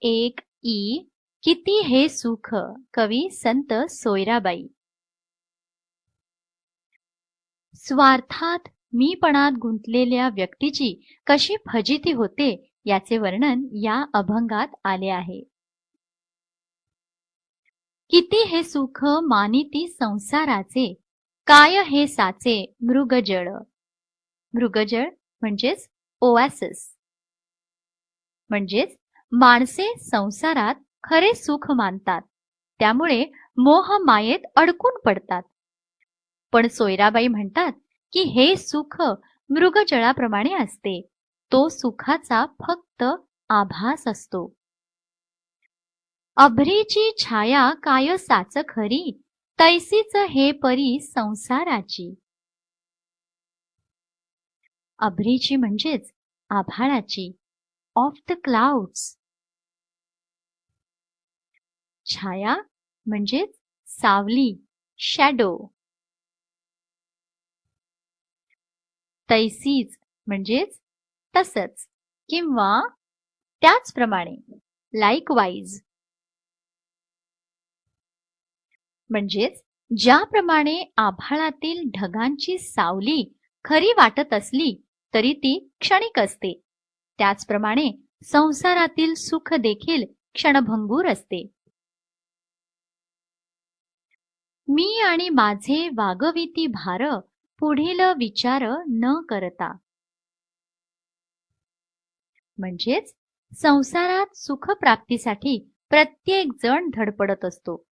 एक ई किती हे सुख. कवी संत सोयराबाई. स्वार्थात मीपणात गुंतलेल्या व्यक्तीची कशी फजिती होते याचे वर्णन या अभंगात आले आहे. किती हे सुख मानिती संसाराचे, काय हे साचे मृगजळ. मृगजळ म्हणजेच ओॲसिस. म्हणजेच माणसे संसारात खरे सुख मानतात, त्यामुळे मोह मायेत अडकून पडतात. पण सोयराबाई म्हणतात की हे सुख मृगजळाप्रमाणे असते. तो सुखाचा फक्त आभास असतो. अभ्रीची छाया काय साच खरी, तैसीच हे परी संसाराची. अभ्रीची म्हणजेच आभाळाची, ऑफ द क्लाउड्स. छाया म्हणजेच सावली, शॅडो. तैसीच म्हणजेच तसंच किंवा त्याचप्रमाणे, लाईकवाईज. म्हणजेच ज्याप्रमाणे आभाळातील ढगांची सावली खरी वाटत असली तरी ती क्षणिक असते, त्याचप्रमाणे संसारातील सुख देखील क्षणभंगूर असते. मी आणि माझे वागविती भार, पुढील विचार न करता. म्हणजेच संसारात सुखप्राप्तीसाठी प्रत्येक जण धडपडत असतो.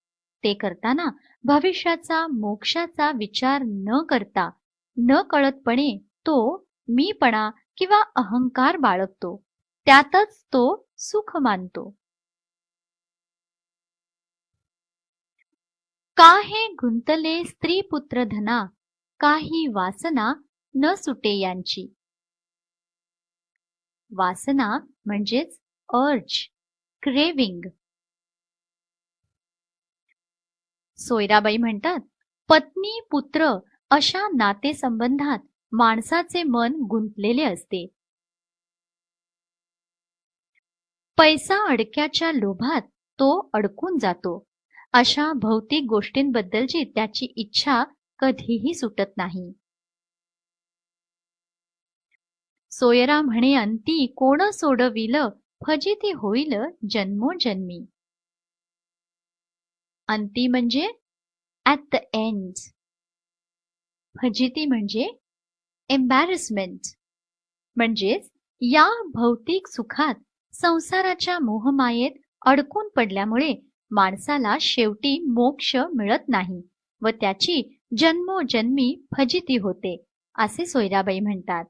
ते करताना भविष्याचा मोक्षाचा विचार न करता नकळतपणे तो मीपणा किंवा अहंकार बाळगतो, त्यातच तो सुख मानतो. का हे गुंतले स्त्री पुत्र धना, काही वासना न सुटे यांची. वासना म्हणजेच अर्ज, क्रेविंग. सोयराबाई म्हणतात, पत्नी पुत्र अशा नातेसंबंधात माणसाचे मन गुंतलेले असते. पैसा अडक्याच्या लोभात तो अडकून जातो. अशा भौतिक गोष्टींबद्दलची त्याची इच्छा कधीही सुटत नाही. सोयरा म्हणे अंती कोण सोडविल, फजिती होईल जन्मोजन्मी. अंती म्हणजे ॲट द एंड. फजिती म्हणजे एम्बॅरसमेंट. म्हणजेच या भौतिक सुखात संसाराच्या मोहमायेत अडकून पडल्यामुळे माणसाला शेवटी मोक्ष मिळत नाही व त्याची जन्मोजन्मी फजिती होते, असे सोयराबाई म्हणतात.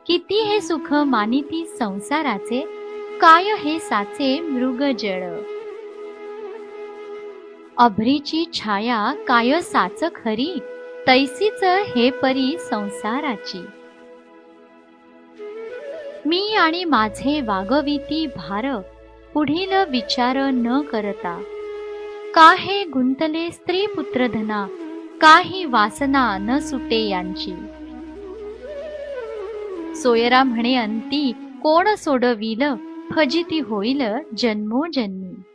किती हे सुख मानिती संसाराचे, काय हे साचे मृगजळ. अभ्रीची छाया काय साच खरी, तैसीच हे परी संसाराची. मी आणि माझे वागविती भार, पुढील विचार न करता. का हे गुंतले स्त्री पुत्र धना, काही वासना न सुटे यांची. सोयरा म्हणे अंती कोण सोडविल, फजिती होईल जन्मोजन्मी.